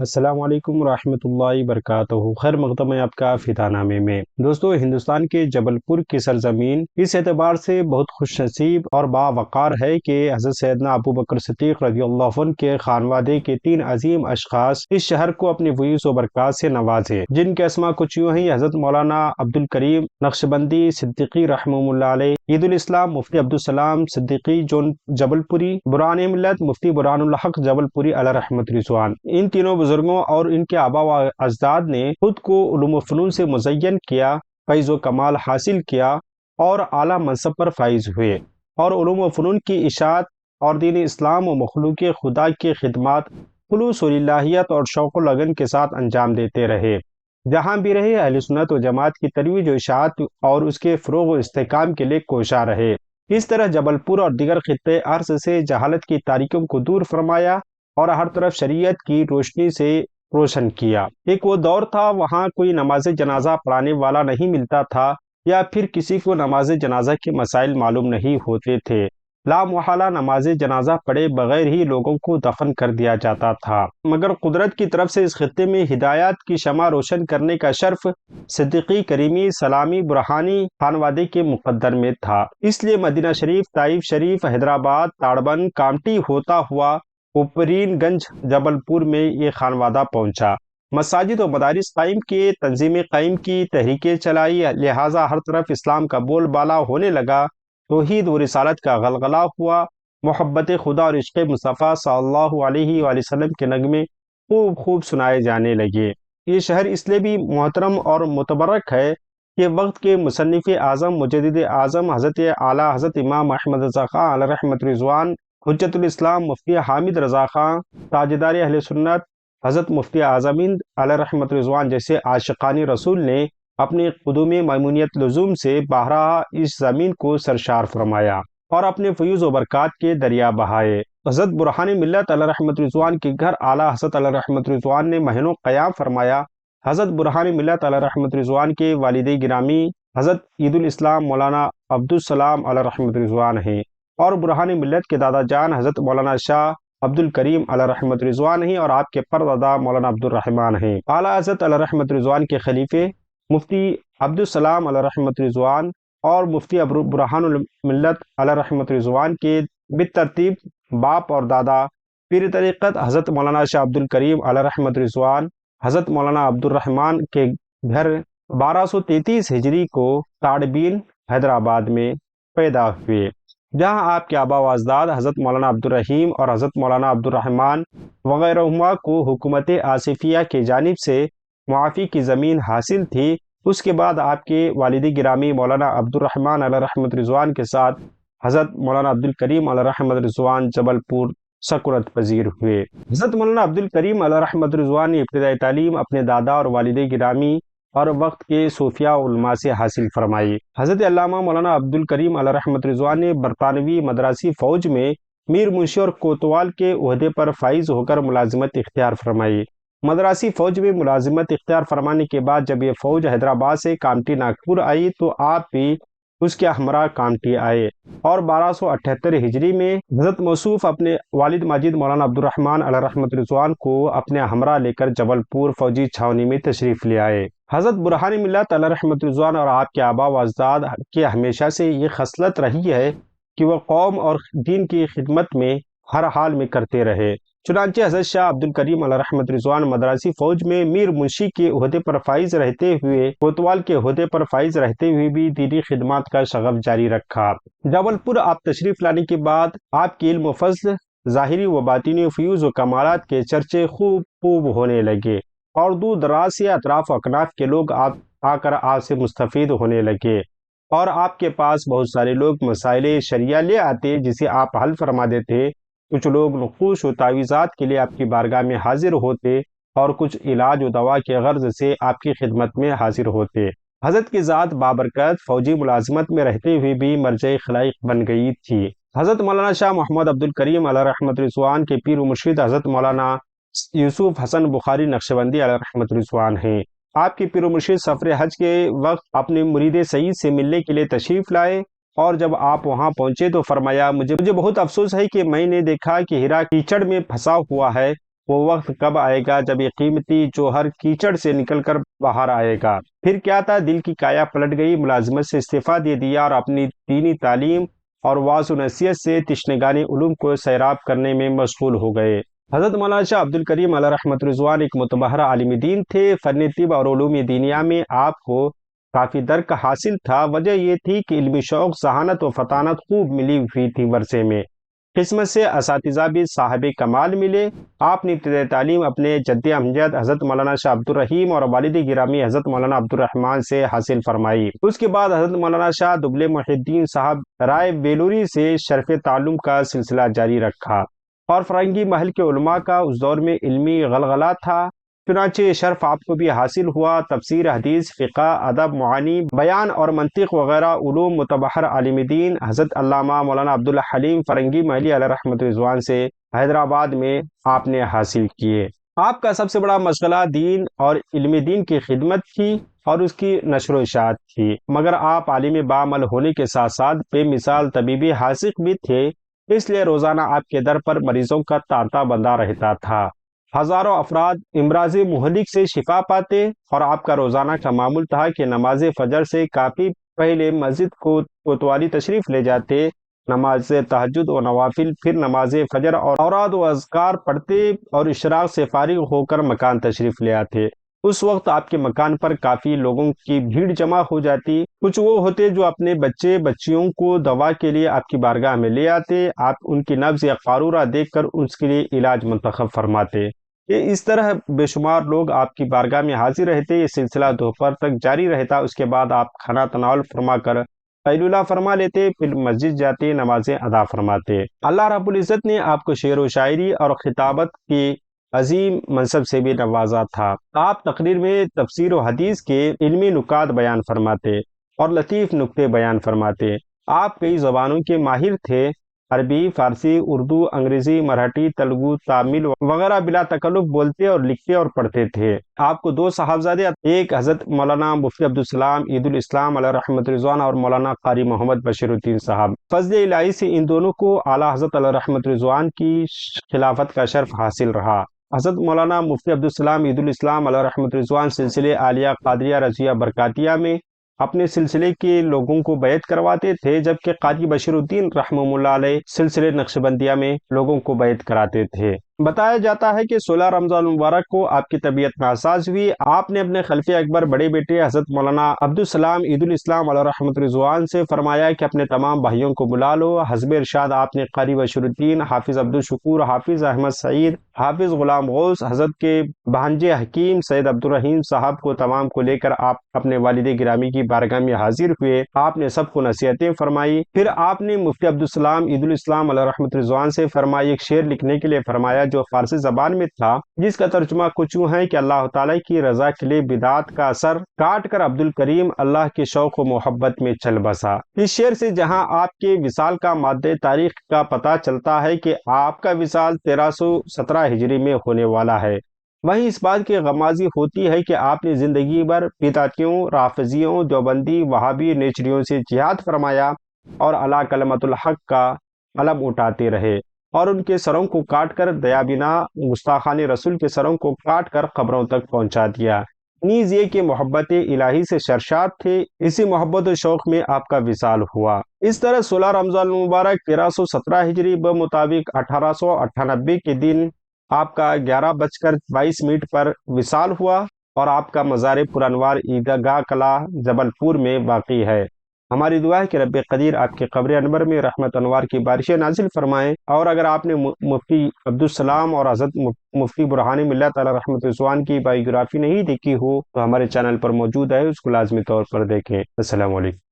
السلام علیکم ورحمۃ اللہ وبرکاتہ۔ خیر مقدم ہے آپ کا فدا نامے میں۔ دوستو، ہندوستان کے جبل پور کی سرزمین اس اعتبار سے بہت خوش نصیب اور باوقار ہے کہ حضرت سیدنا ابو بکر صدیق رضی اللہ عنہ کے خانوادے کے 3 عظیم اشخاص اس شہر کو اپنی فیوز و برکات سے نوازے، جن کے اسماء کچھ یوں ہیں: حضرت مولانا عبدالکریم نقشبندی صدیقی رحمہ اللہ علیہ، عید الاسلام مفتی عبدالسلام صدیقی جبل پوری، برہان ملت مفتی برہان الحق جبل پوری علیہ رحمت رضوان۔ ان تینوں بزرگوں اور ان کے آبا و اجداد نے خود کو علوم و فنون سے مزین کیا، فیض و کمال حاصل کیا اور اعلیٰ منصب پر فائز ہوئے، اور علوم و فنون کی اشاعت اور دین اسلام و مخلوق خدا کی خدمات خلوص و للہیت اور شوق و لگن کے ساتھ انجام دیتے رہے۔ جہاں بھی رہے، اہل سنت و جماعت کی ترویج و اشاعت اور اس کے فروغ و استحکام کے لیے کوشاں رہے۔ اس طرح جبل پور اور دیگر خطے ارض سے جہالت کی تاریکیوں کو دور فرمایا اور ہر طرف شریعت کی روشنی سے روشن کیا۔ ایک وہ دور تھا وہاں کوئی نماز جنازہ پڑھانے والا نہیں ملتا تھا، یا پھر کسی کو نماز جنازہ کے مسائل معلوم نہیں ہوتے تھے۔ لا محالہ نماز جنازہ پڑھے بغیر ہی لوگوں کو دفن کر دیا جاتا تھا، مگر قدرت کی طرف سے اس خطے میں ہدایات کی شمع روشن کرنے کا شرف صدیقی، کریمی، سلامی، برہانی خانوادے کے مقدر میں تھا۔ اس لیے مدینہ شریف، طائف شریف، حیدرآباد، تاڑبن، کامٹی ہوتا ہوا اوپرین گنج جبل پور میں یہ خانوادہ پہنچا۔ مساجد و مدارس قائم کیے، تنظیمیں قائم کی، تحریکیں چلائی، لہٰذا ہر طرف اسلام کا بول بالا ہونے لگا، توحید و رسالت کا غلغلہ ہوا، محبت خدا اور عشق مصطفیٰ صلی اللہ علیہ وآلہ وسلم کے نغمے خوب سنائے جانے لگے۔ یہ شہر اس لیے بھی محترم اور متبرک ہے کہ وقت کے مصنف اعظم، مجدد اعظم حضرت اعلیٰ حضرت امام احمد رضا خان علیہ رحمت رضوان، حجت الاسلام مفتی حامد رضا خان، تاجدار اہل سنت حضرت مفتی اعظم ہند علیہ رحمت رضوان جیسے عاشقان رسول نے اپنی قدوم میمونیت لزوم سے بارہا اس زمین کو سرشار فرمایا اور اپنے فیوز و برکات کے دریا بہائے۔ حضرت برہان ملت علیہ رحمت رضوان کے گھر اعلیٰ حضرت علیہ رحمت رضوان نے مہینوں قیام فرمایا۔ حضرت برہان ملت علیہ رحمت رضوان کے والد گرامی حضرت عید الاسلام مولانا عبدالسلام علیہ رحمت رضوان ہیں، اور برہان ملت کے دادا جان حضرت مولانا شاہ عبدالکریم علیہ رحمت رضوان ہیں، اور آپ کے پردادا مولانا عبدالرحمان ہیں۔ اعلیٰ حضرت علیہ رحمت رضوان کے خلیفے مفتی عبدالسلام علیہ رحمت رضوان اور مفتی برہان ملت علیہ رحمت رضوان کے بالترتیب باپ اور دادا پیر طریقت حضرت مولانا شاہ عبدالکریم علیہ رحمت رضوان حضرت مولانا عبدالرحمان کے گھر 1233 ہجری کو تاڑبین حیدرآباد میں پیدا ہوئے، جہاں آپ کے آبا و اجداد حضرت مولانا عبدالرحیم اور حضرت مولانا عبدالرحمان وغیرہ کو حکومت آصفیہ کی جانب سے معافی کی زمین حاصل تھی۔ اس کے بعد آپ کے والد گرامی مولانا عبدالرحمان علیہ رحمت رضوان کے ساتھ حضرت مولانا عبدالکریم علیہ رحمت رضوان جبل پور سکونت پذیر ہوئے۔ حضرت مولانا عبدالکریم علیہ رحمت رضوان نے ابتدائی تعلیم اپنے دادا اور والد گرامی اور وقت کے صوفیاء علماء سے حاصل فرمائی۔ حضرت علامہ مولانا عبدالکریم علیہ رحمت رضوان نے برطانوی مدراسی فوج میں میر منشی اور کوتوال کے عہدے پر فائز ہو کر ملازمت اختیار فرمائی۔ مدراسی فوج میں ملازمت اختیار فرمانے کے بعد جب یہ فوج حیدرآباد سے کامٹی ناگپور آئی تو آپ بھی اس کے ہمراہ کامٹی آئے، اور 1278 ہجری میں حضرت موصوف اپنے والد ماجد مولانا عبدالرحمان علیہ رحمت رضوان کو اپنے ہمراہ لے کر جبل پور فوجی چھاونی میں تشریف لے آئے۔ حضرت برہان ملت علیہ رحمت رضوان اور آپ کے آبا و اجداد کی ہمیشہ سے یہ خصلت رہی ہے کہ وہ قوم اور دین کی خدمت میں ہر حال میں کرتے رہے۔ چنانچہ حضرت شاہ عبدالکریم علیہ رحمت رضوان مدراسی فوج میں میر منشی کے عہدے پر فائز رہتے ہوئے، کوتوال کے عہدے پر فائز رہتے ہوئے بھی دینی خدمات کا شغف جاری رکھا۔ جبل پور آپ تشریف لانے کے بعد آپ کے علم و فضل، ظاہری و باطنی فیوز و کمالات کے چرچے خوب ہونے لگے، اور دور دراز سے اطراف و اکناف کے لوگ آ کر آپ سے مستفید ہونے لگے، اور آپ کے پاس بہت سارے لوگ مسائل شرعیہ لے آتے جسے آپ حل فرما دیتے۔ کچھ لوگ نقوش و تعویذات کے لیے آپ کی بارگاہ میں حاضر ہوتے، اور کچھ علاج و دوا کے غرض سے آپ کی خدمت میں حاضر ہوتے۔ حضرت کی ذات بابرکت فوجی ملازمت میں رہتے ہوئے بھی مرجع خلائق بن گئی تھی۔ حضرت مولانا شاہ محمد عبدالکریم علیہ رحمت رضوان کے پیر و مرشد حضرت مولانا یوسف حسن بخاری نقشبندی علیہ رحمت رضوان ہیں۔ آپ کے پیر و مرشد سفر حج کے وقت اپنے مرید سعید سے ملنے کے لیے تشریف لائے، اور جب آپ وہاں پہنچے تو فرمایا مجھے بہت افسوس ہے کہ میں نے دیکھا کہ ہیرا کیچڑ میں پھنسا ہوا ہے، وہ وقت کب آئے گا جب یہ قیمتی جوہر کیچڑ سے نکل کر باہر آئے گا؟ پھر کیا تھا، دل کی کایا پلٹ گئی، ملازمت سے استعفیٰ دے دیا اور اپنی دینی تعلیم اور وعظ و نصیحت سے تشنگان علوم کو سیراب کرنے میں مشغول ہو گئے۔ حضرت مولانا شاہ عبد الکریم علیہ رحمۃ رضوان ایک متبحر عالم دین تھے۔ فن طب اور علوم دینیا میں آپ کو کافی درک حاصل تھا۔ وجہ یہ تھی کہ علمی شوق، ذہانت و فطانت خوب ملی ہوئی تھی ورثے میں۔ قسمت سے اساتذہ بھی صاحب کمال ملے۔ آپ نے ابتدائی تعلیم اپنے جد امجد حضرت مولانا شاہ عبد الرحیم اور والد گرامی حضرت مولانا عبد الرحمان سے حاصل فرمائی۔ اس کے بعد حضرت مولانا شاہ دبلے محی الدین صاحب رائے بیلوری سے شرف تعلم کا سلسلہ جاری رکھا، اور فرنگی محل کے علماء کا اس دور میں علمی غلغلہ تھا، چنانچہ یہ شرف آپ کو بھی حاصل ہوا۔ تفسیر، حدیث، فقہ، ادب، معانی، بیان اور منطق وغیرہ علوم متبحر عالم دین حضرت علامہ مولانا عبد الحلیم فرنگی محلی علیہ رحمۃ رضوان سے حیدرآباد میں آپ نے حاصل کیے۔ آپ کا سب سے بڑا مشغلہ دین اور علم دین کی خدمت تھی اور اس کی نشر و اشاعت تھی، مگر آپ عالم بعمل ہونے کے ساتھ ساتھ بے مثال طبیبی حاذق بھی تھے، اس لیے روزانہ آپ کے در پر مریضوں کا تانتا بندہ رہتا تھا۔ ہزاروں افراد امراض مہلک سے شفا پاتے، اور آپ کا روزانہ کا معمول تھا کہ نماز فجر سے کافی پہلے مسجد کو کوتوالی تشریف لے جاتے، نماز تہجد و نوافل، پھر نماز فجر اور اوراد و اذکار پڑھتے اور اشراق سے فارغ ہو کر مکان تشریف لے آتے۔ اس وقت آپ کے مکان پر کافی لوگوں کی بھیڑ جمع ہو جاتی۔ کچھ وہ ہوتے جو اپنے بچے بچیوں کو دوا کے لیے آپ کی بارگاہ میں لے آتے، آپ ان کی نبض یا قارورہ دیکھ کر اس کے لیے علاج منتخب فرماتے۔ اس طرح بے شمار لوگ آپ کی بارگاہ میں حاضر رہتے۔ یہ سلسلہ دوپہر تک جاری رہتا۔ اس کے بعد آپ کھانا تناول فرما کر قیلولہ فرما لیتے، پھر مسجد جاتے، نمازیں ادا فرماتے۔ اللہ رب العزت نے آپ کو شعر و شاعری اور خطابت کی عظیم منصب سے بھی نوازا تھا۔ آپ تقریر میں تفسیر و حدیث کے علمی نکات بیان فرماتے اور لطیف نکتے بیان فرماتے۔ آپ کئی زبانوں کے ماہر تھے، عربی، فارسی، اردو، انگریزی، مراٹھی، تلگو، تامل وغیرہ بلا تکلف بولتے اور لکھتے اور پڑھتے تھے۔ آپ کو 2 صاحبزادے، ایک حضرت مولانا مفتی عبدالسلام عید الاسلام علیہ رحمۃ رضوان اور مولانا قاری محمد بشیر الدین صاحب۔ فضل الہی سے ان دونوں کو اعلیٰ حضرت علیہ رحمۃ رضوان کی خلافت کا شرف حاصل رہا۔ حضرت مولانا مفتی عبدالسلام عید الاسلام علیہ رحمۃ رضوان سلسلے عالیہ قادریہ رضویہ برکاتیہ میں اپنے سلسلے کے لوگوں کو بیعت کرواتے تھے، جبکہ قاری بشیر الدین رحمہ اللہ علیہ سلسلے نقشبندیہ میں لوگوں کو بیعت کراتے تھے۔ بتایا جاتا ہے کہ 16 رمضان المبارک کو آپ کی طبیعت ناساز ہوئی۔ آپ نے اپنے خلیفہ اکبر بڑے بیٹے حضرت مولانا عبدالسلام عید الاسلام علیہ رحمۃ رضوان سے فرمایا کہ اپنے تمام بھائیوں کو بلا لو۔ حسب ارشاد آپ نے قاری بشیر الدین، حافظ عبدالشکور، حافظ احمد سعید، حافظ غلام غوث، حضرت کے بھانجے حکیم سید عبدالرحیم صاحب کو تمام کو لے کر آپ اپنے والد گرامی کی بارگاہ میں حاضر ہوئے۔ آپ نے سب کو نصیحتیں فرمائی۔ پھر آپ نے مفتی عبدالسلام عید الاسلام علیہ رحمۃ رضوان سے فرمائی، ایک شعر لکھنے کے لیے فرمایا جو فارسی زبان میں تھا، جس کا ترجمہ کچھ یوں ہے کہ اللہ تعالیٰ کی رضا کے لیے بدعات کا اثر کاٹ کر عبد الکریم اللہ کے شوق و محبت میں چل بسا۔ اس شعر سے جہاں آپ کے وصال کا مادہ تاریخ کا پتہ چلتا ہے کہ آپ کا وصال 1317 ہجری میں ہونے والا ہے، وہیں اس بات کی غمازی ہوتی ہے کہ آپ نے زندگی بھر بدعتیوں، رافضیوں، دیوبندی، وہابی نیچریوں سے جہاد فرمایا اور اعلیٰ کلمت الحق کا علم اٹھاتے رہے، اور ان کے سروں کو کاٹ کر دیابینا گستاخان رسول کے سروں کو کاٹ کر قبروں تک پہنچا دیا۔ نیز یہ کہ محبت الہی سے سرشار تھے، اسی محبت و شوق میں آپ کا وصال ہوا۔ اس طرح 16 رمضان المبارک 1317 ہجری بمطابق 1898 کے دن آپ کا 11:22 پر وصال ہوا، اور آپ کا مزار پرانوار عیدگاہ کلاں جبل پور میں واقع ہے۔ ہماری دعا ہے کہ رب قدیر آپ کے قبر انور میں رحمت انوار کی بارشیں نازل فرمائیں، اور اگر آپ نے مفتی عبدالسلام اور حضرت مفتی برہان ملت علیہ رحمۃ رضوان کی بایوگرافی نہیں دیکھی ہو تو ہمارے چینل پر موجود ہے، اس کو لازمی طور پر دیکھیں۔ السلام علیکم۔